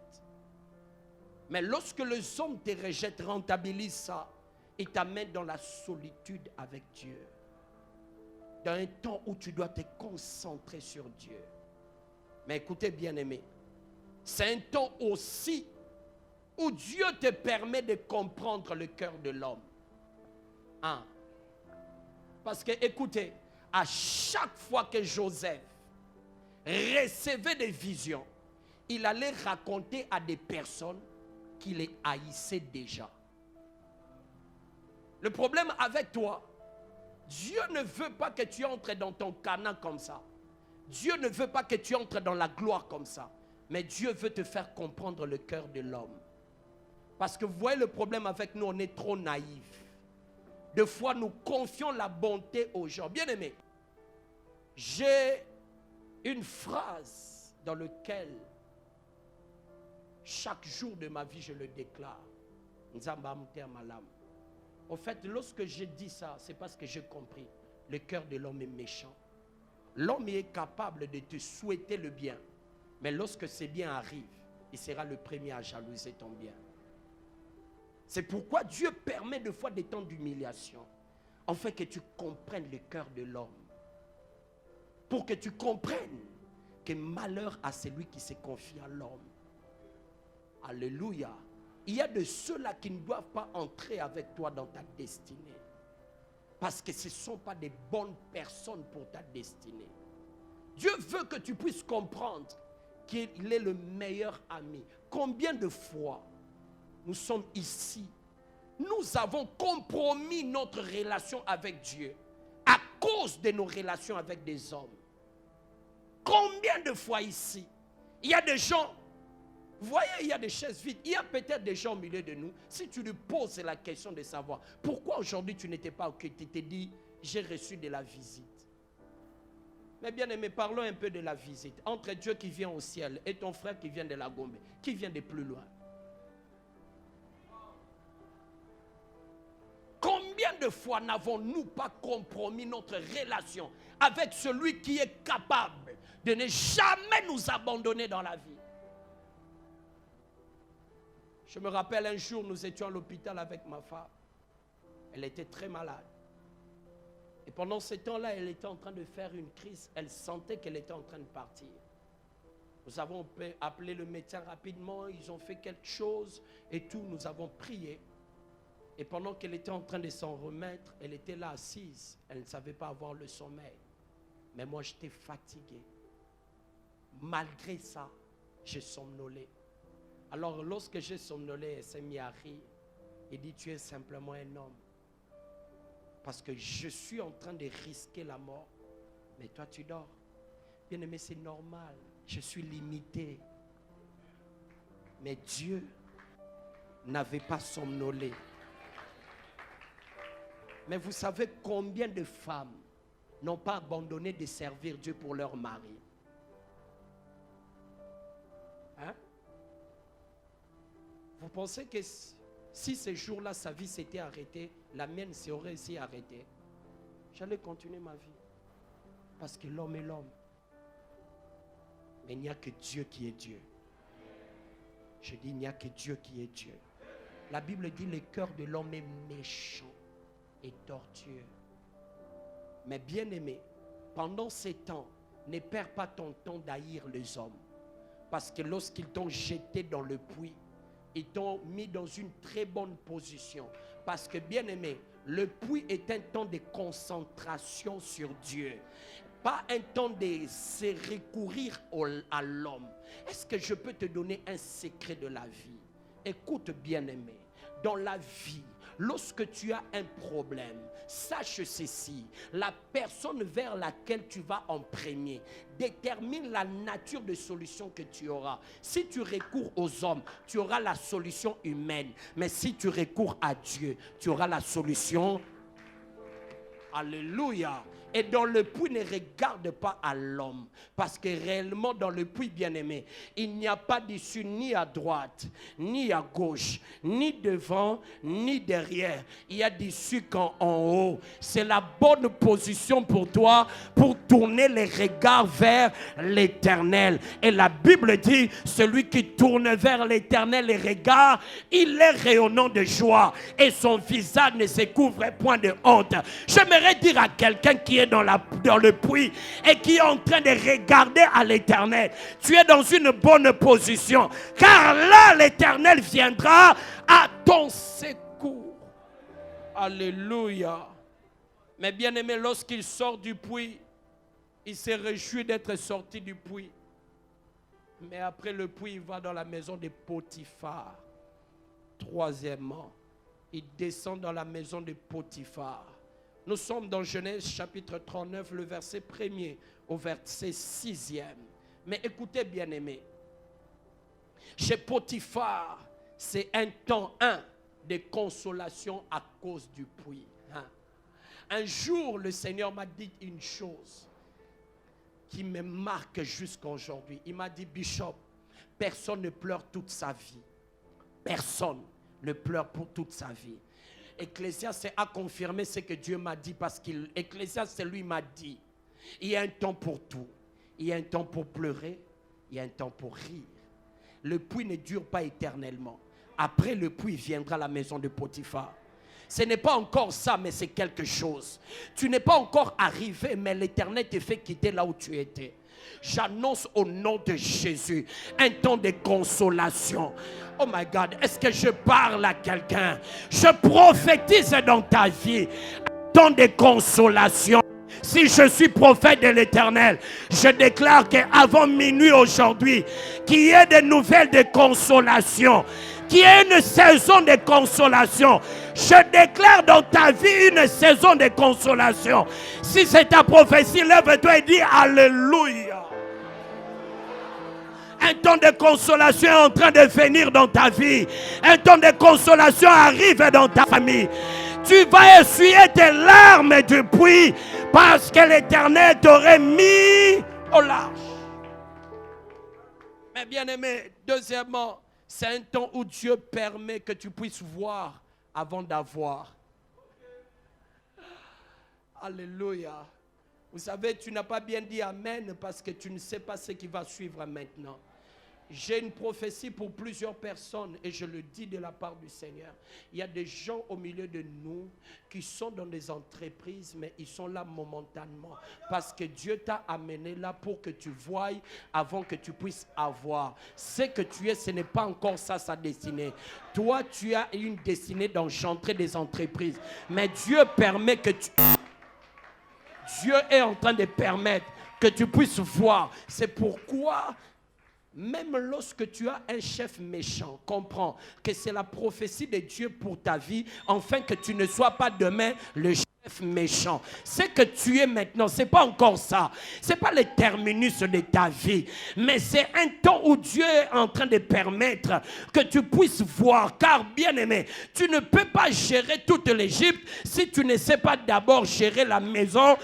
Mais lorsque les hommes te rejettent, rentabilise ça. Ils t'amènent dans la solitude avec Dieu. Dans un temps où tu dois te concentrer sur Dieu. Mais écoutez, bien-aimés, c'est un temps aussi où Dieu te permet de comprendre le cœur de l'homme. Hein? Parce que, écoutez, à chaque fois que Joseph recevait des visions, il allait raconter à des personnes qui les haïssaient déjà. Le problème avec toi, Dieu ne veut pas que tu entres dans ton Canaan comme ça. Dieu ne veut pas que tu entres dans la gloire comme ça. Mais Dieu veut te faire comprendre le cœur de l'homme. Parce que vous voyez le problème avec nous, on est trop naïfs. Des fois, nous confions la bonté aux gens. Bien aimé, j'ai une phrase dans laquelle chaque jour de ma vie, je le déclare. En fait, lorsque je dis ça, c'est parce que j'ai compris. Le cœur de l'homme est méchant. L'homme est capable de te souhaiter le bien. Mais lorsque ces biens arrivent, il sera le premier à jalouser ton bien. C'est pourquoi Dieu permet des fois des temps d'humiliation. En fait que tu comprennes le cœur de l'homme. Pour que tu comprennes que malheur à celui qui se confie à l'homme. Alléluia. Il y a de ceux-là qui ne doivent pas entrer avec toi dans ta destinée. Parce que ce ne sont pas des bonnes personnes pour ta destinée. Dieu veut que tu puisses comprendre qu'il est le meilleur ami. Combien de fois nous sommes ici, nous avons compromis notre relation avec Dieu à cause de nos relations avec des hommes. Combien de fois ici, il y a des gens, vous voyez, il y a des chaises vides, il y a peut-être des gens au milieu de nous, si tu lui poses la question de savoir, pourquoi aujourd'hui tu n'étais pas occupé, tu t'es dit, j'ai reçu de la visite. Mais bien aimé, parlons un peu de la visite. Entre Dieu qui vient au ciel et ton frère qui vient de la Gombe, qui vient de plus loin? Combien de fois n'avons-nous pas compromis notre relation avec celui qui est capable de ne jamais nous abandonner dans la vie? Je me rappelle un jour, nous étions à l'hôpital avec ma femme. Elle était très malade. Et pendant ce temps-là, elle était en train de faire une crise. Elle sentait qu'elle était en train de partir. Nous avons appelé le médecin rapidement. Ils ont fait quelque chose et tout. Nous avons prié. Et pendant qu'elle était en train de s'en remettre, elle était là assise. Elle ne savait pas avoir le sommeil. Mais moi, j'étais fatigué. Malgré ça, j'ai somnolé. Alors, lorsque j'ai somnolé, elle s'est mise à rire. Elle dit, tu es simplement un homme. Parce que je suis en train de risquer la mort. Mais toi, tu dors. Bien aimé, c'est normal. Je suis limité. Mais Dieu n'avait pas somnolé. Mais vous savez combien de femmes n'ont pas abandonné de servir Dieu pour leur mari? Hein? Vous pensez que si ce jour-là, sa vie s'était arrêtée, la mienne serait aussi arrêtée? J'allais continuer ma vie. Parce que l'homme est l'homme. Mais il n'y a que Dieu qui est Dieu. Je dis, il n'y a que Dieu qui est Dieu. La Bible dit, le cœur de l'homme est méchant et tortueux. Mais bien aimé, pendant ces temps, ne perds pas ton temps d'haïr les hommes. Parce que lorsqu'ils t'ont jeté dans le puits, ils t'ont mis dans une très bonne position. Parce que bien aimé, le puits est un temps de concentration sur Dieu. Pas un temps de se recourir à l'homme. Est-ce que je peux te donner un secret de la vie? Écoute bien aimé, dans la vie, lorsque tu as un problème, sache ceci, la personne vers laquelle tu vas en premier détermine la nature de solution que tu auras. Si tu recours aux hommes, tu auras la solution humaine. Mais si tu recours à Dieu, tu auras la solution. Alléluia. Et dans le puits, ne regarde pas à l'homme. Parce que réellement, dans le puits, bien-aimé, il n'y a pas d'issue ni à droite, ni à gauche, ni devant, ni derrière. Il y a d'issue qu'en haut. C'est la bonne position pour toi pour tourner les regards vers l'Éternel. Et la Bible dit, celui qui tourne vers l'Éternel les regards, il est rayonnant de joie. Et son visage ne se couvre point de honte. J'aimerais dire à quelqu'un qui est es dans le puits et qui est en train de regarder à l'Éternel, tu es dans une bonne position. Car là, l'Éternel viendra à ton secours. Alléluia. Mais bien aimé, lorsqu'il sort du puits, il se réjouit d'être sorti du puits. Mais après le puits, il va dans la maison de Potiphar. Troisièmement, il descend dans la maison de Potiphar. Nous sommes dans Genèse chapitre 39, le verset 1er au verset 6e. Mais écoutez bien aimé, chez Potiphar, c'est un temps de consolation à cause du puits. Un jour, le Seigneur m'a dit une chose qui me marque jusqu'à aujourd'hui. Il m'a dit, Bishop, personne ne pleure toute sa vie. Personne ne pleure pour toute sa vie. Ecclésiaste a confirmé ce que Dieu m'a dit parce qu'Ecclésiaste lui m'a dit, il y a un temps pour tout. Il y a un temps pour pleurer, il y a un temps pour rire. Le puits ne dure pas éternellement. Après le puits viendra la maison de Potiphar. Ce n'est pas encore ça, mais c'est quelque chose. Tu n'es pas encore arrivé, mais l'Éternel te fait quitter là où tu étais. J'annonce au nom de Jésus un temps de consolation. Oh my God, est-ce que je parle à quelqu'un? Je prophétise dans ta vie un temps de consolation. Si je suis prophète de l'Éternel, je déclare qu'avant minuit aujourd'hui, qu'il y ait des nouvelles de consolation, qu'il y ait une saison de consolation. Je déclare dans ta vie une saison de consolation. Si c'est ta prophétie, lève-toi et dis Alléluia. Un temps de consolation est en train de venir dans ta vie. Un temps de consolation arrive dans ta famille. Tu vas essuyer tes larmes du puits parce que l'Éternel t'aurait mis au large. Mais bien aimé, deuxièmement, c'est un temps où Dieu permet que tu puisses voir avant d'avoir. Alléluia. Vous savez, tu n'as pas bien dit Amen parce que tu ne sais pas ce qui va suivre maintenant. J'ai une prophétie pour plusieurs personnes et je le dis de la part du Seigneur. Il y a des gens au milieu de nous qui sont dans des entreprises, mais ils sont là momentanément. Parce que Dieu t'a amené là pour que tu voies avant que tu puisses avoir. Ce que tu es, ce n'est pas encore ça, sa destinée. Toi, tu as une destinée d'engendrer des entreprises. Mais Dieu permet que tu... Dieu est en train de permettre que tu puisses voir. C'est pourquoi... Même lorsque tu as un chef méchant, comprends que c'est la prophétie de Dieu pour ta vie, afin que tu ne sois pas demain le chef méchant. Ce que tu es maintenant, ce n'est pas encore ça. Ce n'est pas le terminus de ta vie. Mais c'est un temps où Dieu est en train de permettre que tu puisses voir. Car bien aimé, tu ne peux pas gérer toute l'Égypte si tu ne sais pas d'abord gérer la maison.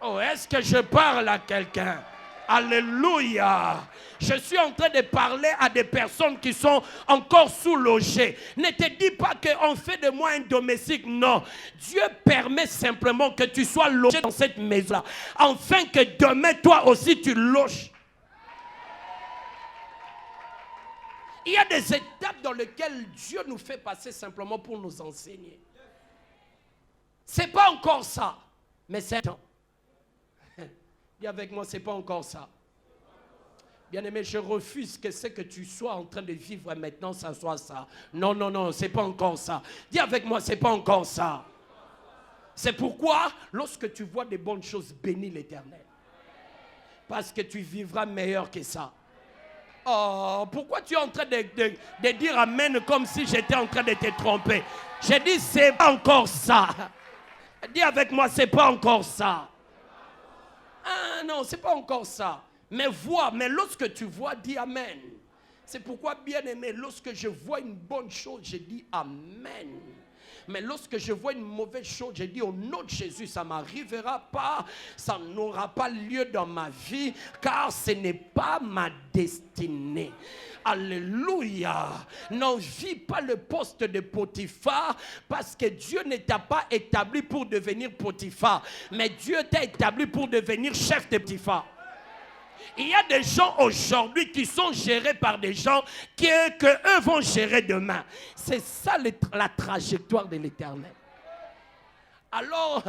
Oh, est-ce que je parle à quelqu'un? Alléluia. Je suis en train de parler à des personnes qui sont encore sous-logées. Ne te dis pas qu'on fait de moi un domestique. Non. Dieu permet simplement que tu sois logé dans cette maison-là. Afin que demain, toi aussi, tu loges. Il y a des étapes dans lesquelles Dieu nous fait passer simplement pour nous enseigner. Ce n'est pas encore ça. Mais c'est un temps. Dis avec moi, ce n'est pas encore ça. Bien-aimé, je refuse que ce que tu sois en train de vivre maintenant, ça soit ça. Non, non, non, ce n'est pas encore ça. Dis avec moi, ce n'est pas encore ça. C'est pourquoi, lorsque tu vois des bonnes choses, bénis l'Éternel. Parce que tu vivras meilleur que ça. Oh, pourquoi tu es en train de dire Amen comme si j'étais en train de te tromper? J'ai dit, ce n'est pas encore ça. Dis avec moi, ce n'est pas encore ça. Ah non, ce n'est pas encore ça. Mais vois, mais lorsque tu vois, dis Amen. C'est pourquoi, bien aimé, lorsque je vois une bonne chose, je dis Amen. Mais lorsque je vois une mauvaise chose, je dis au nom de Jésus, ça ne m'arrivera pas, ça n'aura pas lieu dans ma vie, car ce n'est pas ma destinée. Alléluia. N'en vis pas le poste de Potiphar, parce que Dieu ne t'a pas établi pour devenir Potiphar, mais Dieu t'a établi pour devenir chef de Potiphar. Il y a des gens aujourd'hui qui sont gérés par des gens que eux vont gérer demain. C'est ça la trajectoire de l'Éternel. Alors,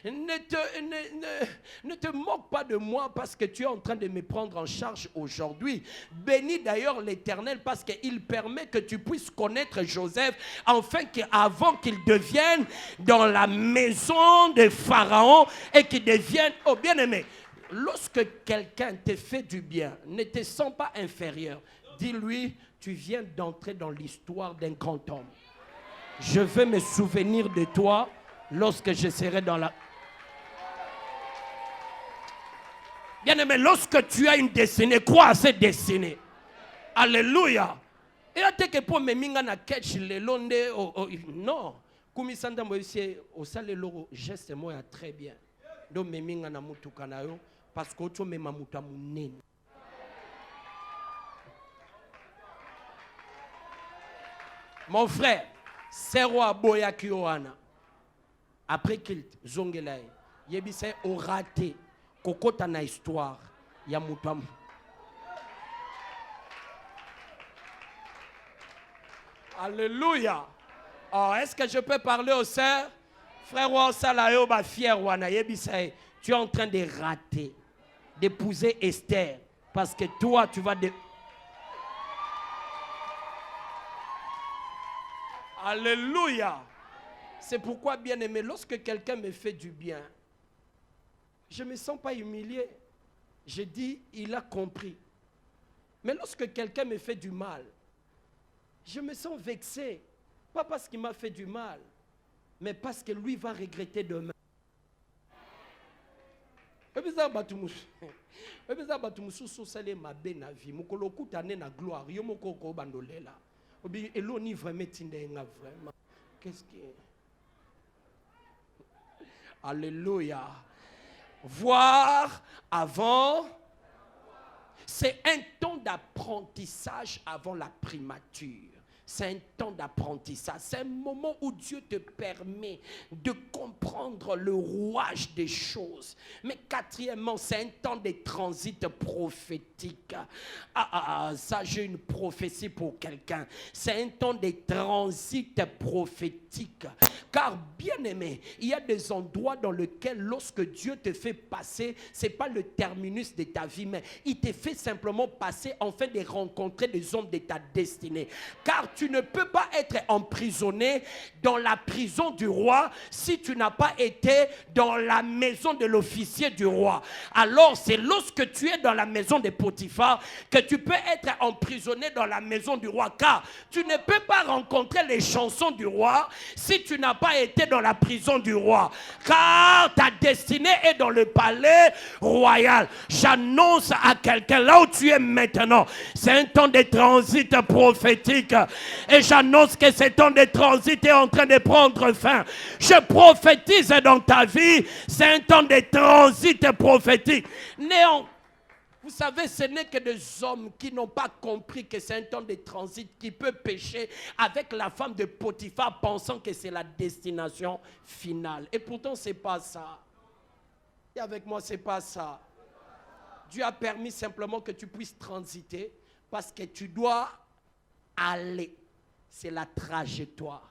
ne te moque pas de moi parce que tu es en train de me prendre en charge aujourd'hui. Bénis d'ailleurs l'Éternel parce qu'il permet que tu puisses connaître Joseph avant qu'il devienne dans la maison de Pharaon et qu'il devienne, oh bien-aimé, lorsque quelqu'un te fait du bien, ne te sens pas inférieur. Dis-lui, tu viens d'entrer dans l'histoire d'un grand homme. Je vais me souvenir de toi lorsque je serai dans la... Bien-aimé, lorsque tu as une destinée, crois à cette destinée. Alléluia. Et là, tu es pour me minga na catch le londe. Non. Comme ça, au salé geste moi très bien. Donc, me minga na mutu kanayo parce que tu me mamuta munene. Mon frère, c'est roi boya kioana. Après qu'il zongelaye, yebise au raté, kokota na histoire, ya mutam. Alléluia. Oh, est-ce que je peux parler aux sœurs? Frère roi salayo ba fier wana yebise, tu es en train de rater, d'épouser Esther, parce que toi tu vas de... Alléluia. C'est pourquoi, bien-aimé, lorsque quelqu'un me fait du bien, je ne me sens pas humilié. Je dis, il a compris. Mais lorsque quelqu'un me fait du mal, je me sens vexé. Pas parce qu'il m'a fait du mal, mais parce que lui va regretter demain. Qu'est-ce qui est? Alléluia. Voir avant, c'est un temps d'apprentissage avant la primature. C'est un temps d'apprentissage. C'est un moment où Dieu te permet de comprendre le rouage des choses. Mais quatrièmement, c'est un temps de transit prophétique. Ça, j'ai une prophétie pour quelqu'un. C'est un temps de transit prophétique. Car, bien aimé, il y a des endroits dans lesquels, lorsque Dieu te fait passer, ce n'est pas le terminus de ta vie, mais il te fait simplement passer afin de rencontrer les hommes de ta destinée. Car tu ne peux pas être emprisonné dans la prison du roi si tu n'as pas été dans la maison de l'officier du roi. Alors c'est lorsque tu es dans la maison de Potiphar que tu peux être emprisonné dans la maison du roi. Car tu ne peux pas rencontrer les chansons du roi si tu n'as pas été dans la prison du roi. Car ta destinée est dans le palais royal. J'annonce à quelqu'un là où tu es maintenant, c'est un temps de transit prophétique. Et j'annonce que ce temps de transit est en train de prendre fin. Je prophétise dans ta vie, c'est un temps de transit prophétique. Néant. Vous savez, ce n'est que des hommes qui n'ont pas compris que c'est un temps de transit qui peut pécher avec la femme de Potiphar pensant que c'est la destination finale. Et pourtant, ce n'est pas ça. Et avec moi, ce n'est pas ça. Dieu a permis simplement que tu puisses transiter parce que tu dois aller. C'est la trajectoire.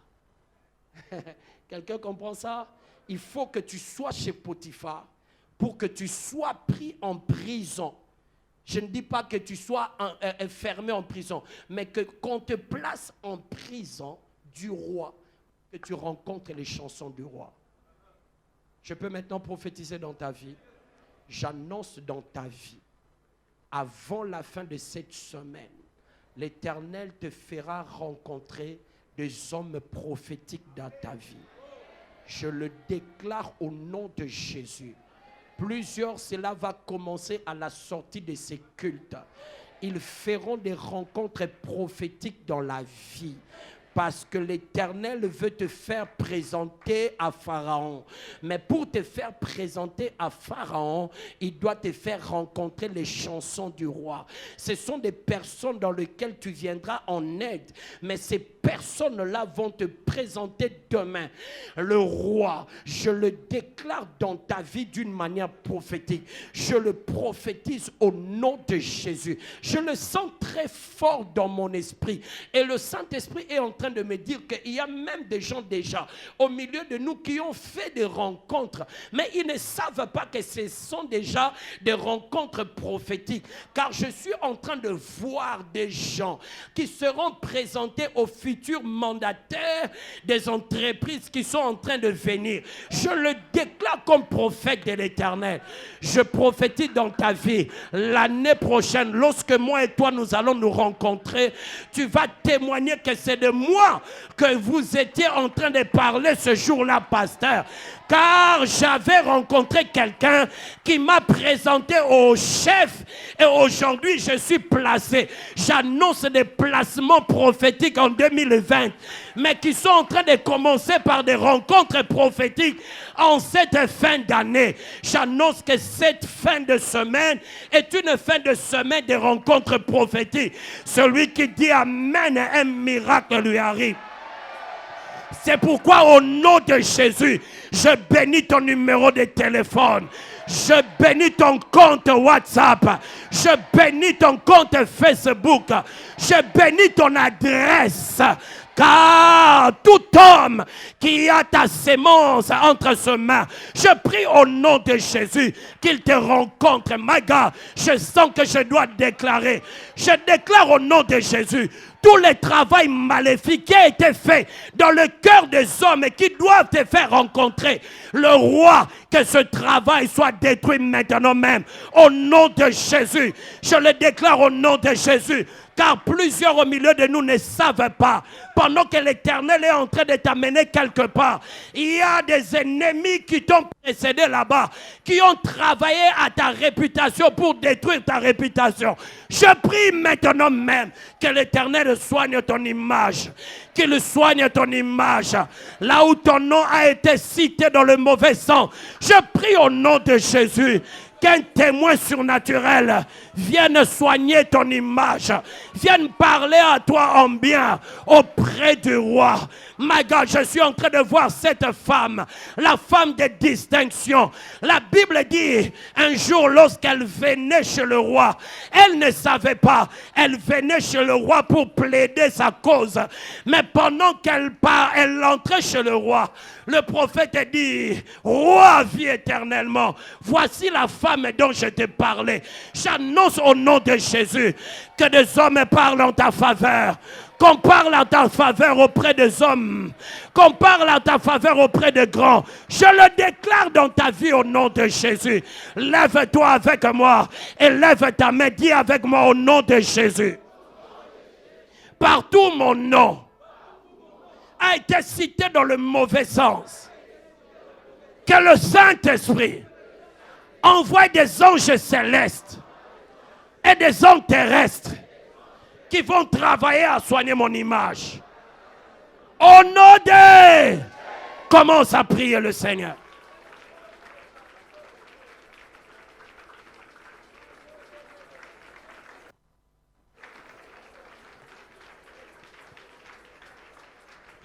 Quelqu'un comprend ça? Il faut que tu sois chez Potiphar pour que tu sois pris en prison. Je ne dis pas que tu sois enfermé en prison, mais qu'on te place en prison du roi, que tu rencontres les chansons du roi. Je peux maintenant prophétiser dans ta vie. J'annonce dans ta vie, avant la fin de cette semaine, l'Éternel te fera rencontrer des hommes prophétiques dans ta vie. Je le déclare au nom de Jésus. Plusieurs, cela va commencer à la sortie de ces cultes. Ils feront des rencontres prophétiques dans la vie. Parce que l'Éternel veut te faire présenter à Pharaon. Mais pour te faire présenter à Pharaon, il doit te faire rencontrer les chansons du roi. Ce sont des personnes dans lesquelles tu viendras en aide. Mais ces personnes-là vont te présenter demain. Le roi, je le déclare dans ta vie d'une manière prophétique. Je le prophétise au nom de Jésus. Je le sens très fort dans mon esprit. Et le Saint-Esprit est en train train de me dire qu'il y a même des gens déjà au milieu de nous qui ont fait des rencontres, mais ils ne savent pas que ce sont déjà des rencontres prophétiques. Car je suis en train de voir des gens qui seront présentés aux futurs mandataires des entreprises qui sont en train de venir. Je le déclare comme prophète de l'Éternel. Je prophétise dans ta vie. L'année prochaine, lorsque moi et toi nous allons nous rencontrer, tu vas témoigner que c'est de moi que vous étiez en train de parler ce jour-là, pasteur. Car j'avais rencontré quelqu'un qui m'a présenté au chef et aujourd'hui je suis placé. J'annonce des placements prophétiques en 2020, mais qui sont en train de commencer par des rencontres prophétiques en cette fin d'année. J'annonce que cette fin de semaine est une fin de semaine de rencontres prophétiques. Celui qui dit Amen, un miracle lui arrive. C'est pourquoi au nom de Jésus, je bénis ton numéro de téléphone. Je bénis ton compte WhatsApp. Je bénis ton compte Facebook. Je bénis ton adresse. Car tout homme qui a ta sémence entre ses mains, je prie au nom de Jésus qu'il te rencontre. My God, je sens que je dois déclarer. Je déclare au nom de Jésus tout le travail maléfique qui a été fait dans le cœur des hommes et qui doivent te faire rencontrer le roi. Que ce travail soit détruit maintenant même. Au nom de Jésus, je le déclare au nom de Jésus. Car plusieurs au milieu de nous ne savent pas. Pendant que l'Éternel est en train de t'amener quelque part, il y a des ennemis qui t'ont précédé là-bas, qui ont travaillé à ta réputation pour détruire ta réputation. Je prie maintenant même que l'Éternel soigne ton image. Qu'il soigne ton image. Là où ton nom a été cité dans le mauvais sens, je prie au nom de Jésus qu'un témoin surnaturel vienne soigner ton image, vienne parler à toi en bien auprès du roi. My God, je suis en train de voir cette femme, la femme de distinction. La Bible dit, un jour lorsqu'elle venait chez le roi, elle ne savait pas, elle venait chez le roi pour plaider sa cause. Mais pendant qu'elle elle entrait chez le roi, le prophète dit, roi vit éternellement. Voici la femme dont je t'ai parlé. J'annonce au nom de Jésus que des hommes parlent en ta faveur. Qu'on parle en ta faveur auprès des hommes. Qu'on parle en ta faveur auprès des grands. Je le déclare dans ta vie au nom de Jésus. Lève-toi avec moi et lève ta main. Dis avec moi au nom de Jésus. Partout mon nom a été cité dans le mauvais sens. Que le Saint-Esprit envoie des anges célestes et des anges terrestres qui vont travailler à soigner mon image. Au nom de... Commence à prier le Seigneur.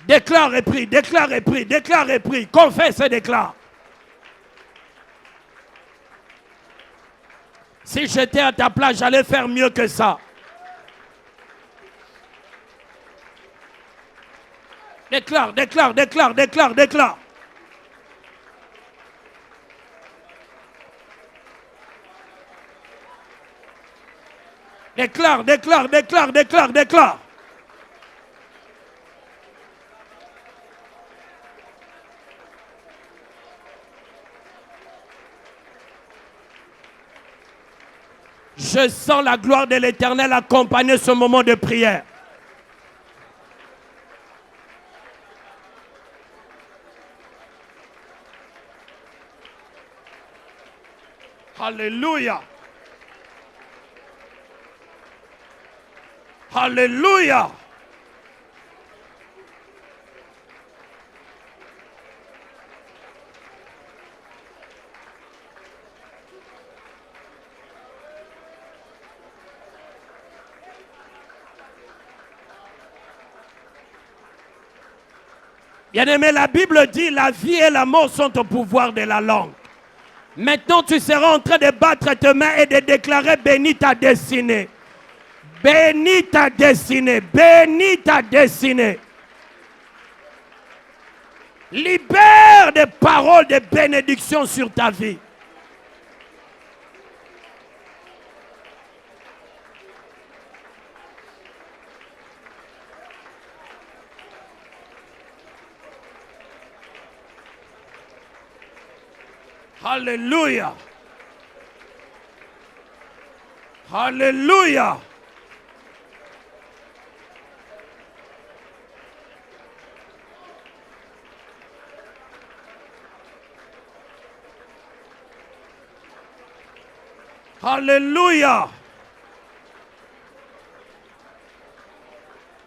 Déclare et prie, déclare et prie, déclare et prie. Confesse et déclare. Si j'étais à ta place, j'allais faire mieux que ça. Déclare, déclare, déclare, déclare, déclare. Déclare, déclare, déclare, déclare, déclare. Je sens la gloire de l'Éternel accompagner ce moment de prière. Alléluia. Alléluia. Bien-aimé, la Bible dit la vie et la mort sont au pouvoir de la langue. Maintenant, tu seras en train de battre tes mains et de déclarer béni ta destinée. Béni ta destinée. Béni ta destinée. Libère des paroles de bénédiction sur ta vie. Alléluia. Alléluia. Alléluia.